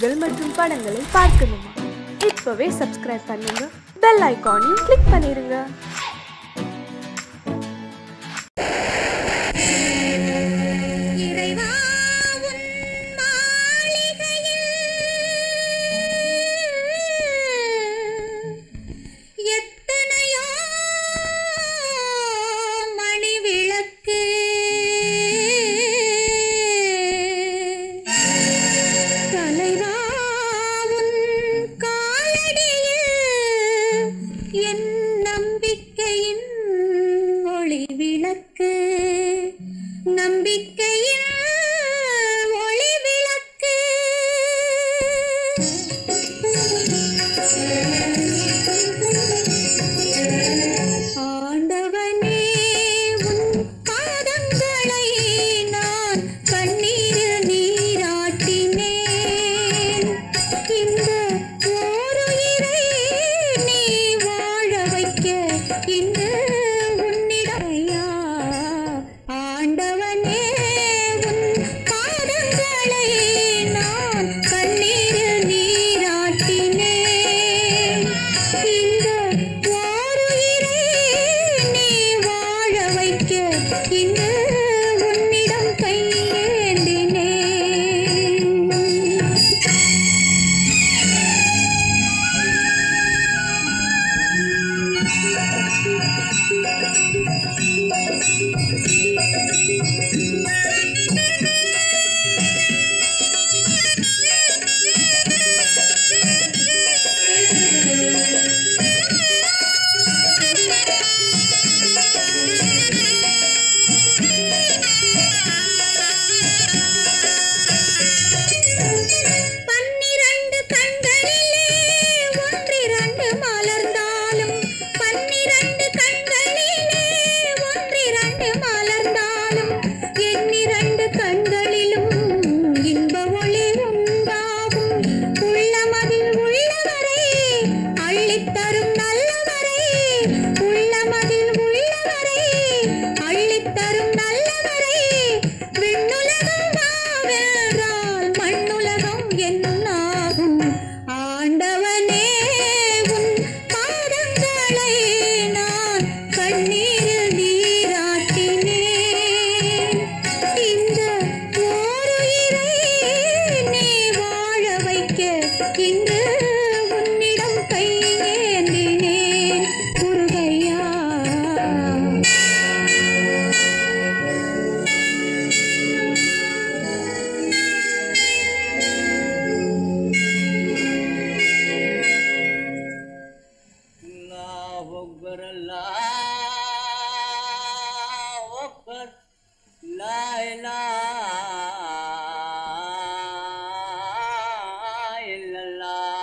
நிகழ்ச்சிகள் மற்றும் படங்களை பார்க்கணுமா? இப்பவே சப்ஸ்கிரைப் பண்ணுங்க, பெல் ஐகானையும் கிளிக் பண்ணிருங்க. La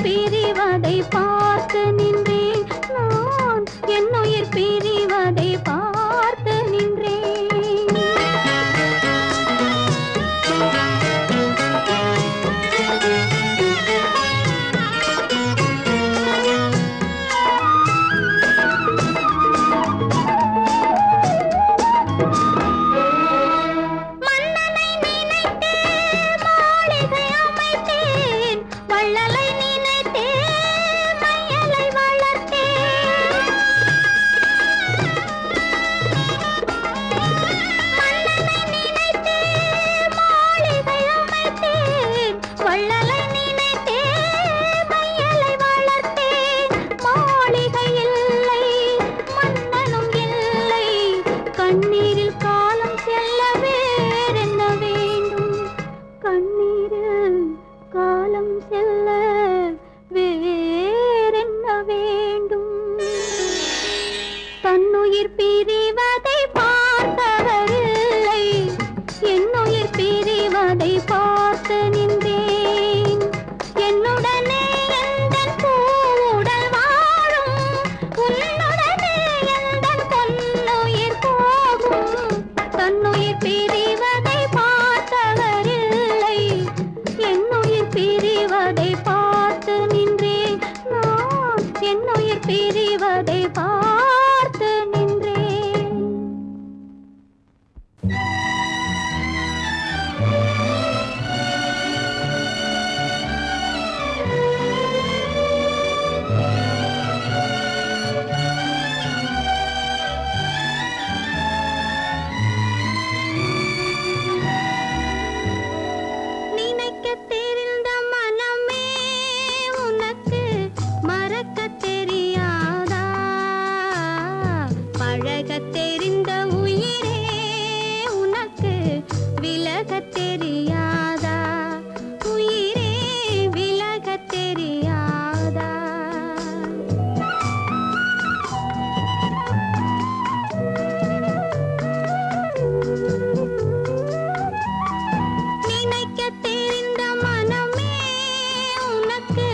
பிரிவதை பார்த்து நின்றேன் நான் என்னுயிர் பிரிவதை பார்த்து நின்றேன் தன்னுயிர் பிரிவதை பார்த்தவரில்லை என்னுயிர் பிரிவதை பார்த்து நின்றேன் என்னுடனே எந்தன் பூவுடல் வாழும் உன்னுடனே எந்தன் பொன்னுயிர் போகும் தன்னுயிர் பிரிவதை பார்த்தவரில்லை என்னுயிர் பிரிவதை பார்த்து நின்றேன் நான் என்னுயிர் பிரிவதை பார்த்து நின்றேன் நினைக்கத் தெரிந்த மனமே உனக்கு மறக்கத் தெரியாதா பழகத் தெரிந்த உயிரே உனக்கு விலகத் தெரியாதா உயிரே விலகத் தெரியாதா நினைக்கத் தெரிந்த மனமே உனக்கு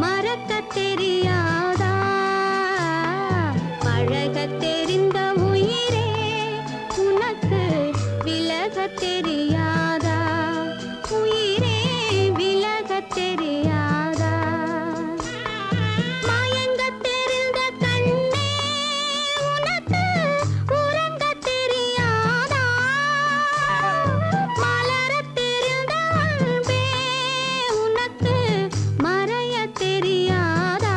மறக்கத் தெரியாதா பழகத் தெரிந்த உயிரே உனக்கு விலகத் தெரியாதா உயிரே விலகத் தெரியாதா மயங்கத் தெரிந்த கண்ணே உனக்கு உறங்கத் தெரியாதா மலரத் தெரிந்த அன்பே உனக்கு மறையத் தெரியாதா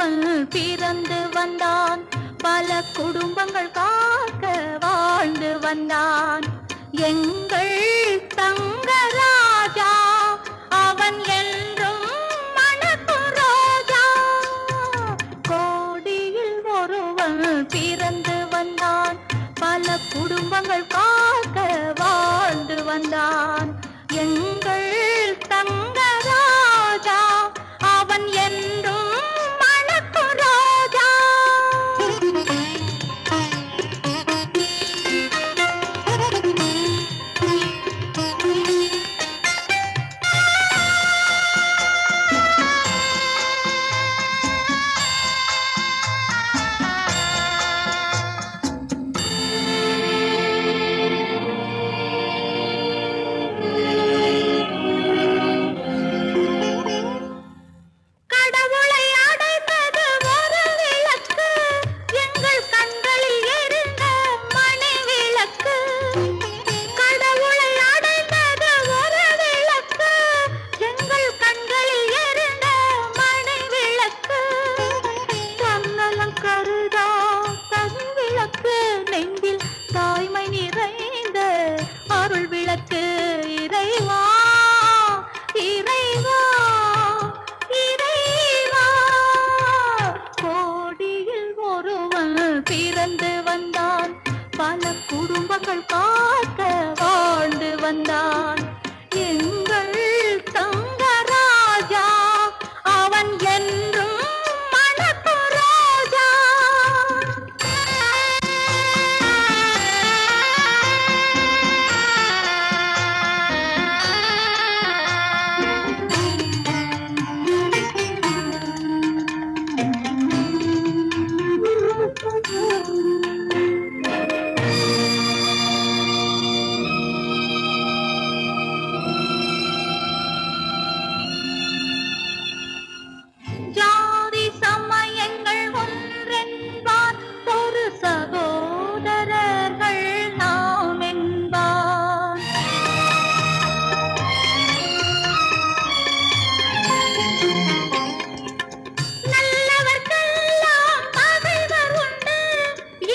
ஒருவன் பிறந்து வந்தான். பல குடும்பங்கள் காக்க வாழ்ந்து வந்தான். எங்கள் தங்கராஜா அவன் என்றும் மணக்கும் ரோஜா. கோடியில் ஒருவன் பிறந்து வந்தான். பல குடும்பங்கள் காக்க வாழ்ந்து வந்தான். எங்கள் தங்கராஜா அவன் என்றும் மணக்கும் ரோஜா. பிறந்து வந்தான். பல குடும்பங்கள் காக்க வாழ்ந்து வந்தான். எங்கள் தங்கராஜா அவன் என்றும் மணக்கும் ரோஜா. ஜாதி சமயங்கள் ஒன்றென்பார், ஒரு சகோதரர்கள் நாம் என்பார். நல்லவர்க்கெல்லாம் பகைவர் உண்டு,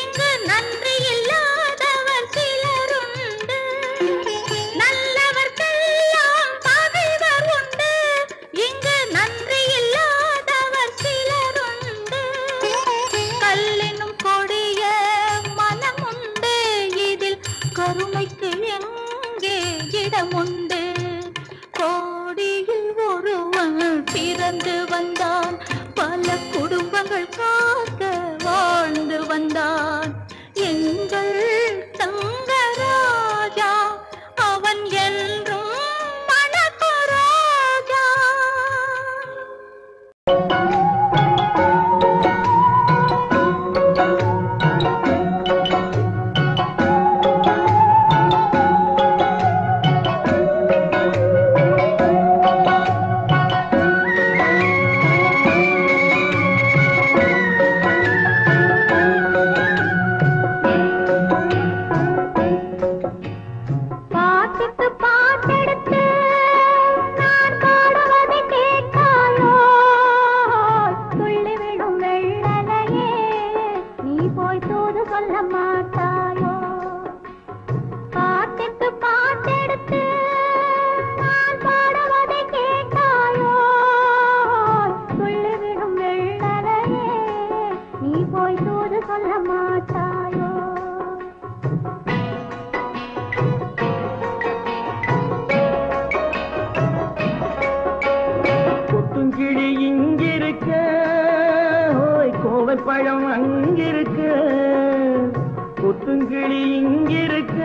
இங்கு நன்றி இல்லாதவர் சிலருண்டு. நல்லவர்க்கெல்லாம் பகைவர் உண்டு, இங்கு நன்றி இல்லாதவர் சிலருண்டு. கல்லினும் கொடிய மனமுண்டு, இதில் கருணைக்கு எங்கே இடமுண்டு. கோடியில் ஒருவன் பிறந்து வந்தான். பல குடும்பங்கள் காக்க வாழ்ந்து வந்தான். எங்கள் தங்கராஜா அவன் என்றும் மணக்கும் ரோஜா. பாட்டுக்கு பாட்டெடுத்து நான் பாடுவதை கேட்காயோ? துள்ளி விடும் வெள்ளலையே, நீ போய் தூது சொல்ல மாட்டாயோ? பாட்டுக்கு பாட்டெடுத்து நான் பாடுவதை கேட்காயோ? துள்ளி விடும் வெள்ளலையே, நீ போய் தூது சொல்ல மாட்டாயோ? கொத்துங்கிளி இங்கிருக்க, ஓய் கோவை பழம் அங்கிருக்க. கொத்துங்கிளி இங்கிருக்க,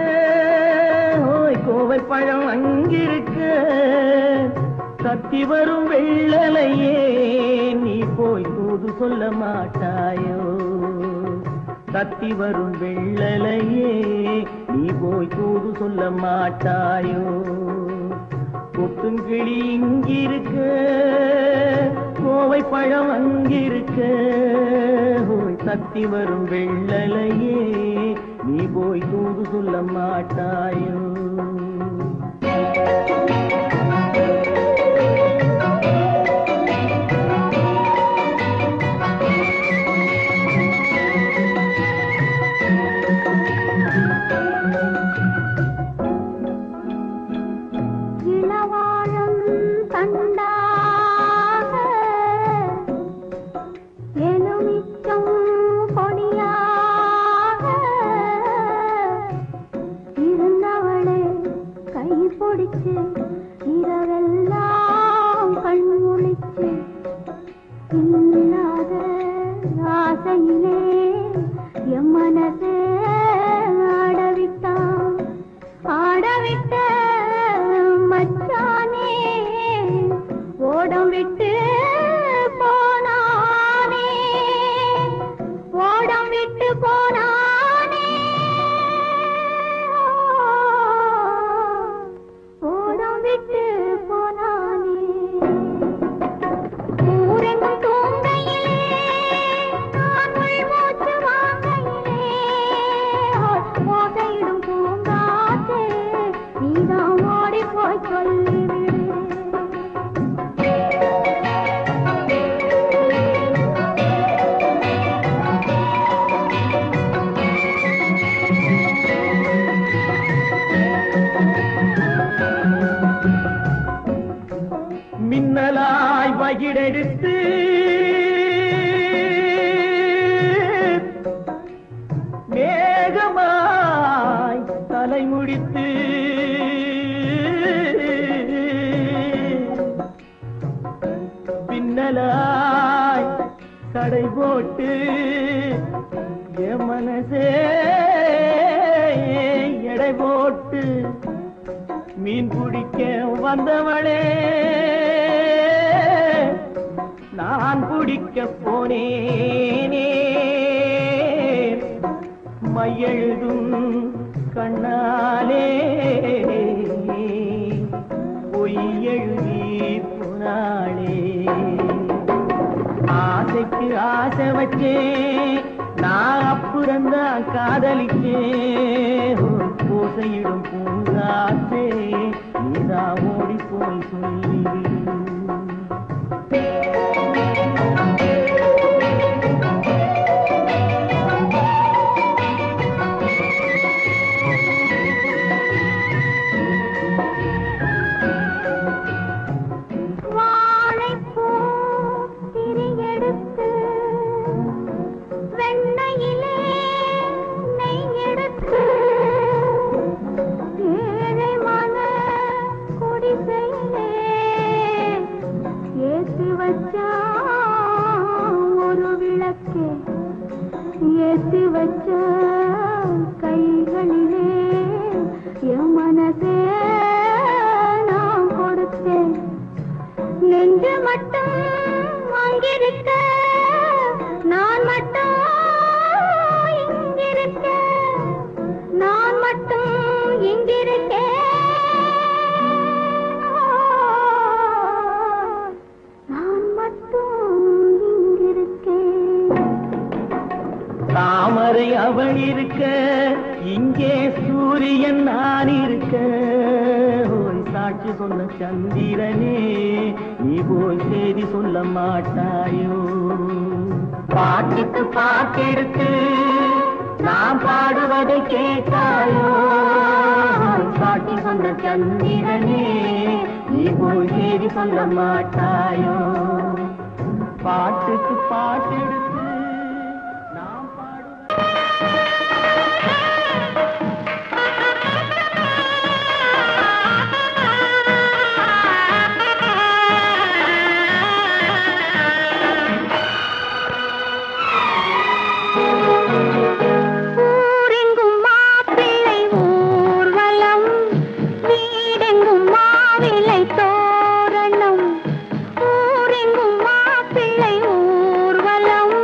ஓய் கோவை பழம் அங்கிருக்க. தத்தி வரும் வெள்ளலையே, நீ போய் தூது சொல்ல மாட்டாயோ? தத்தி வரும் வெள்ளலையே, நீ போய் தூது சொல்ல மாட்டாயோ? கொத்துங்கிளி இங்கிருக்க, கோவை பழம் அங்கிருக்க. ஓய் தத்தி வரும் வெள்ளலையே, நீ போய் தூது சொல்ல மாட்டாயோ? மின்னலாய் வகிடெடுத்து மேகமாய் தலைமுடித்து பின்னலாய் கடை போட்டு என் மனசே எடை போட்டு மீன் பிடிக்க வந்தவளே நான் பிடிக்க போனேனே மையெழுதும் கண்ணாலே பொய் எழுதி புனாளே ஆசைக்கு ஆசை வச்சேன் நான் அப்புறந்தான் காதலிச்சேன் பூசையிடும் பூங்காற்றே நீதான் ஓடி போய் சொல்லி ஏத்தி வச்ச கைகளிலே என் மனசே நான் கொடுத்தேன் நெஞ்சு மட்டும் அங்கிருக்க நான் மட்டும் இங்கிருக்க நான் மட்டும் இங்கிருக்கேன் நான் மட்டும் இங்கிருக்கேன் தாமரை அவள் இருக்க இங்கே சூரியன் நான் இருக்க சாட்சி சொன்ன சந்திரனே நீ போய் செய்தி சொல்ல மாட்டாயோ பாட்டுக்கு பாட்டெடுத்து நான் பாடுவதை கேட்டாயோ சாட்சி சொன்ன சந்திரனே நீ போய் செய்தி சொல்ல மாட்டாயோ பாட்டுக்கு பாட்டெடுத்து ஊரெங்கும் மாப்பிள்ளை ஊர்வலம்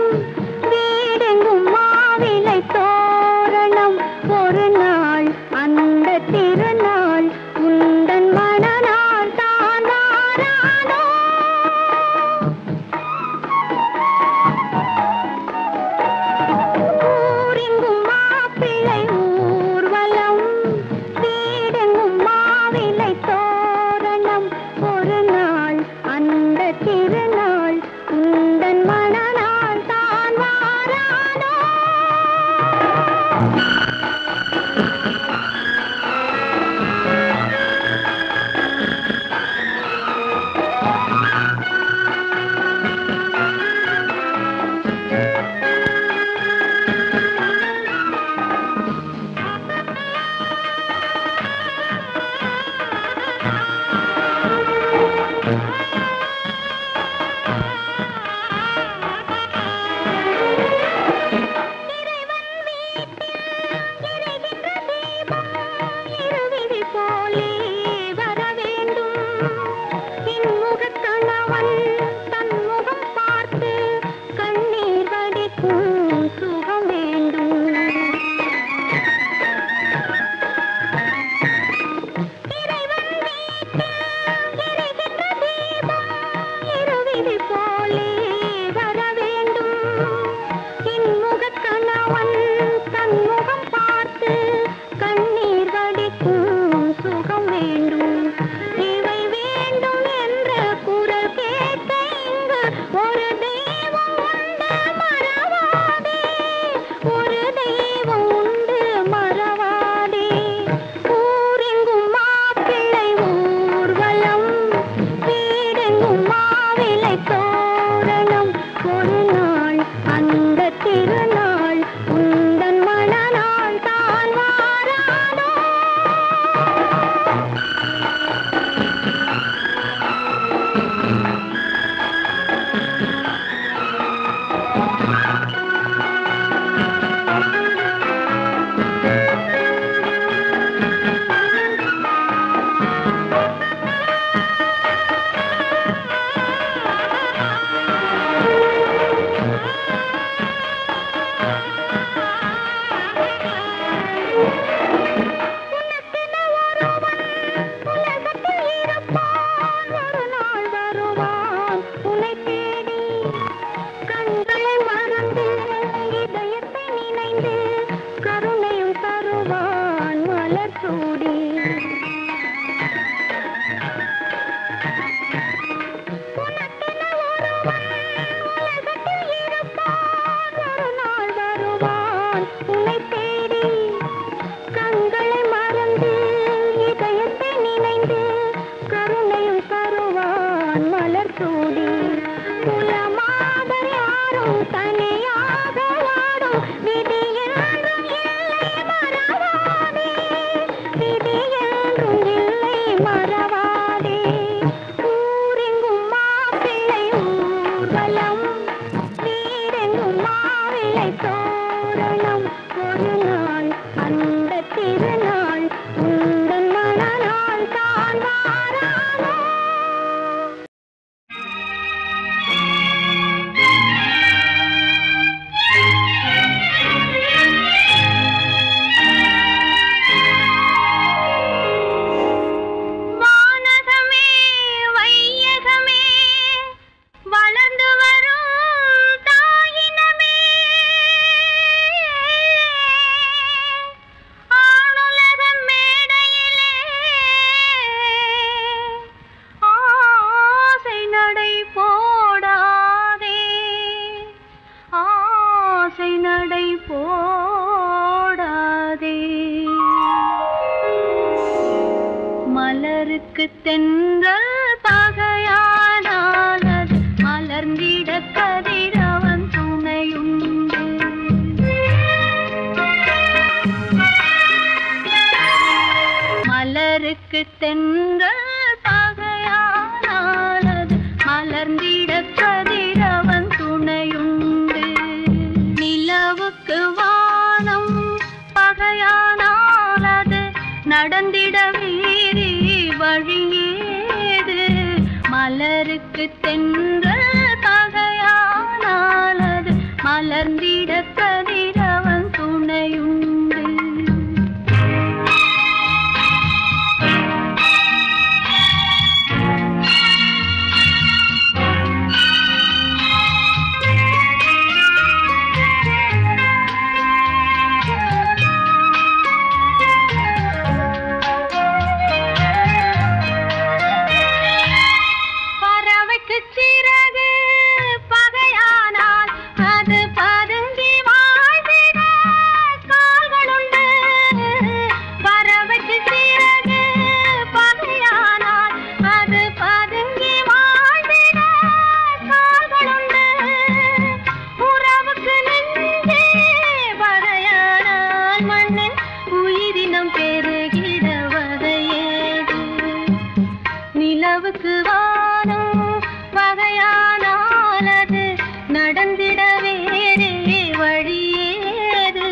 சூடி குலமாக யாரும் தனியாக வாடும் விதி என்றும் இல்லை மறவாதே விதி என்றும் இல்லை மறவாதே ஊரெங்கும் மாப்பிள்ளை ஊர்வலம் வீரெங்கும் மாவிளை தோரணம் ஒரு நாள் அந்த திருநாள் உந்தன் மனநாள் தான் வாரானோ வானகமே வையகமே வளர்ந்து வரும் தாயினமே ஆணுலக மேடையிலே ஆசை நடை போடாதே ஆசை நடை போடாதே மலருக்கு தென்றல் பகையானால் அது மலர்ந்திட கதிரவன் துணையுண்டு மலருக்கு தென்றல் பகையானால் அது மலர்ந்திட கதிரவன் துணையுண்டு நிலவுக்கு வானம் பகையானால் அது நடந்திட வேறு வழியேது மலருக்கு தென்றல் பகையானால் அது மலர்ந்திட கதிரவன் துணையுண்டு பறவைக்கு சிறகு பகையானால் அது பதுங்கி வாழ்ந்திட கால்களுண்டு பறவைக்கு சிறகு பகையானால் அது பதுங்கி வாழ்ந்திட கால்களுண்டு உறவுக்கு நெஞ்சே பகையானால் மண்ணில் உயிரினம் பெருகிட வதையேது நிலவுக்கு வானம் பகையானால் அது நடந்திட வேறே வழியேது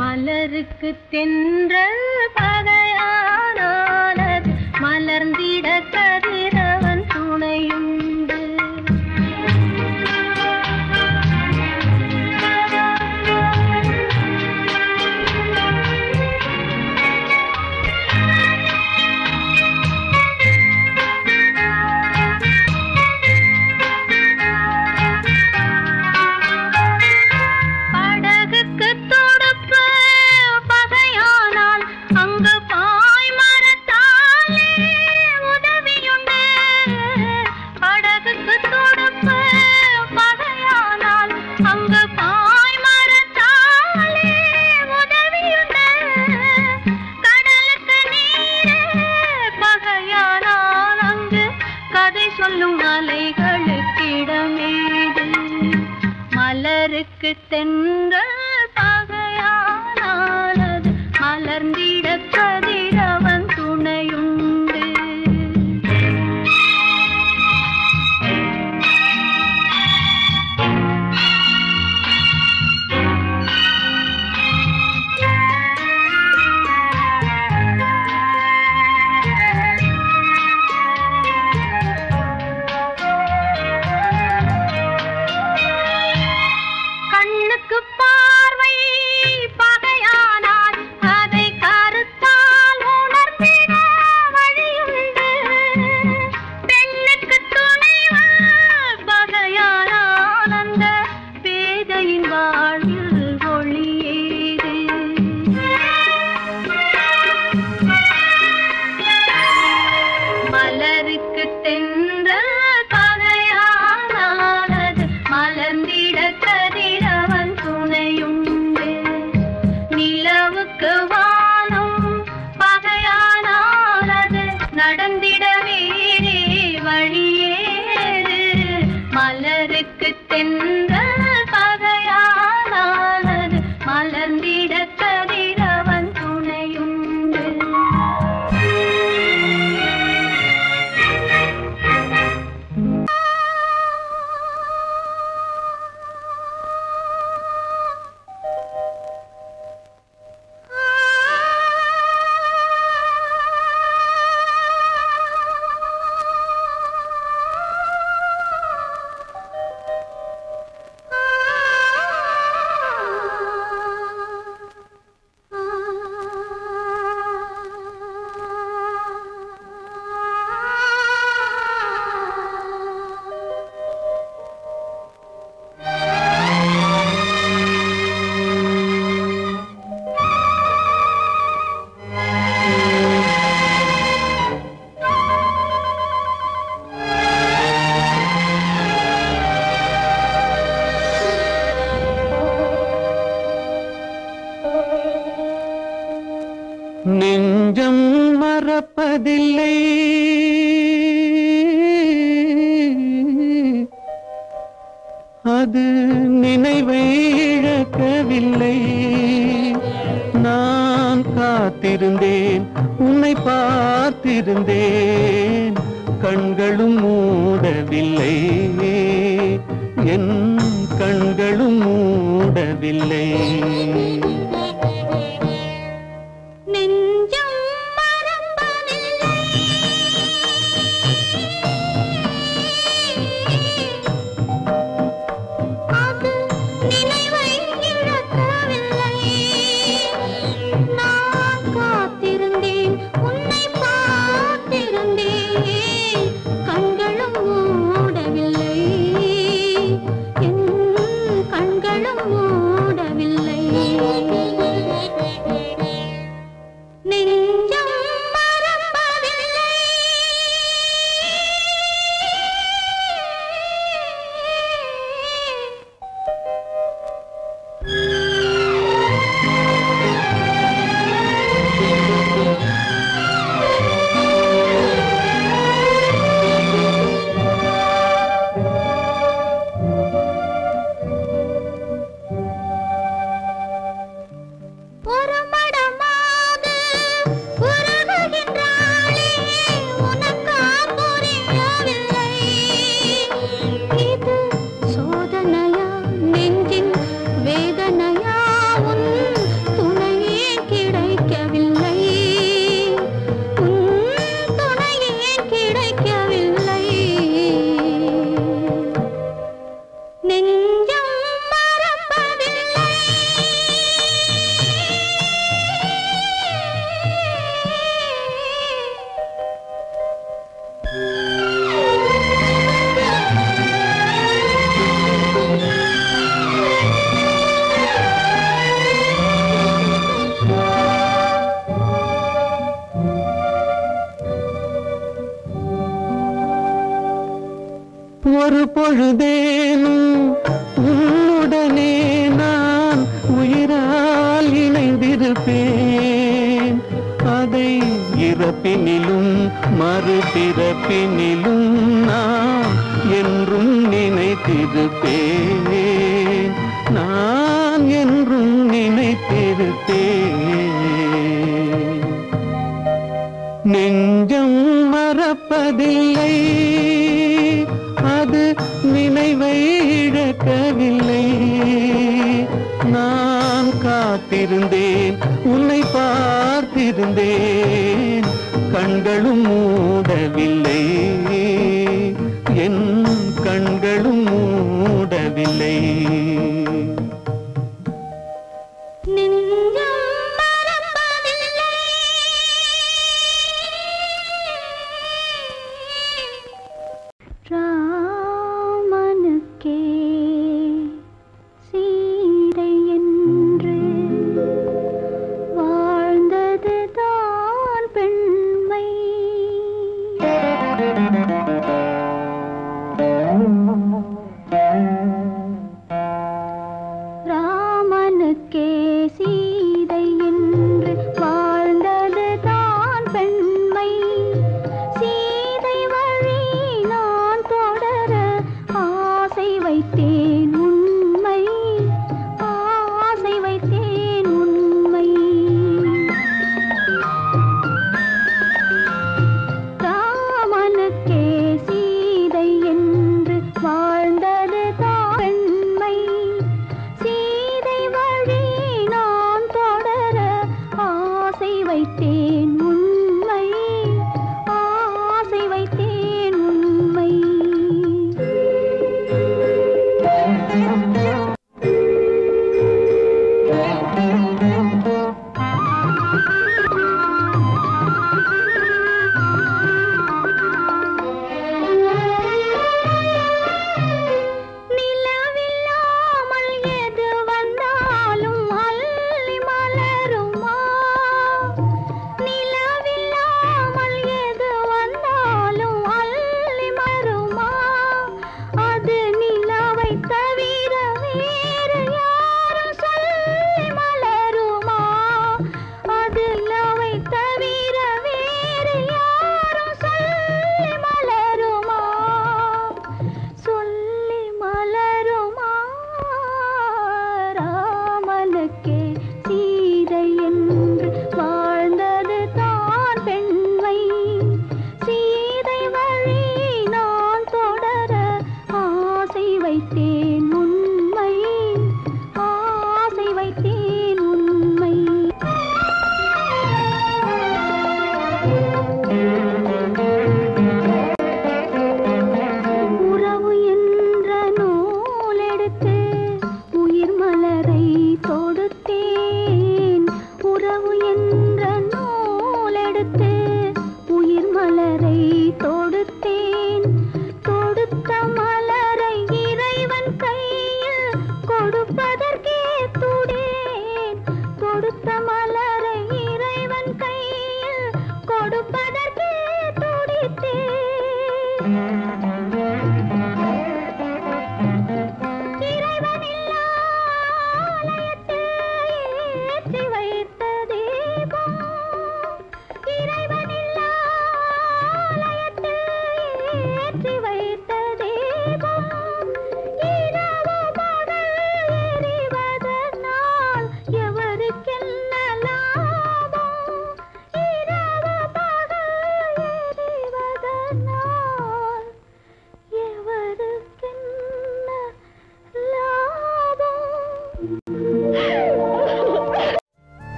மலருக்கு தென்றல் பகையானால் அது மலர்ந்திட கதிரவன் துணையுண்டு படகுக்கு துடுப்பு பகையானால் அங்கு பாய் மரத்தாலே உதவியுண்டு படகுக்கு துடுப்பு பகையானால் அங்கு பாய் மரத்தாலே உதவியுண்டு கடலுக்கு நீரே பகையானால் அங்கு கதை சொல்லும் அலைகளுக்கிடமேது மலருக்கு தென்றல் பகையானால் அது மலர்ந்திட கதிரவன் துணையுண்டு கண்ணுக்கு மலருக்கு தென்றல் பகையானது மலர்ந்திட கதிரவன் துணையுண்டு. நெஞ்சம் மறப்பதில்லை, அது நினைவை இழக்கவில்லை. நான் காத்திருந்தேன், உன்னை பார்த்திருந்தேன், கண்களும் மூடவில்லை, என் கண்களும் மூடவில்லை. ஒரு பொழுதேனும் உன்னுடனே நான் உயிரால் இணைந்திருப்பேன். அதை இறப்பினிலும் மறுபிறப்பினிலும் நான் என்றும் நினைத்திருப்பேன். நான் என்றும் நினைத்திருப்பேன். நெஞ்சம் மறப்பதில்லை, அது நினைவை இழக்கவில்லை. நான் காத்திருந்தேன், உன்னை பார்த்திருந்தேன், கண்களும் மூடவில்லை.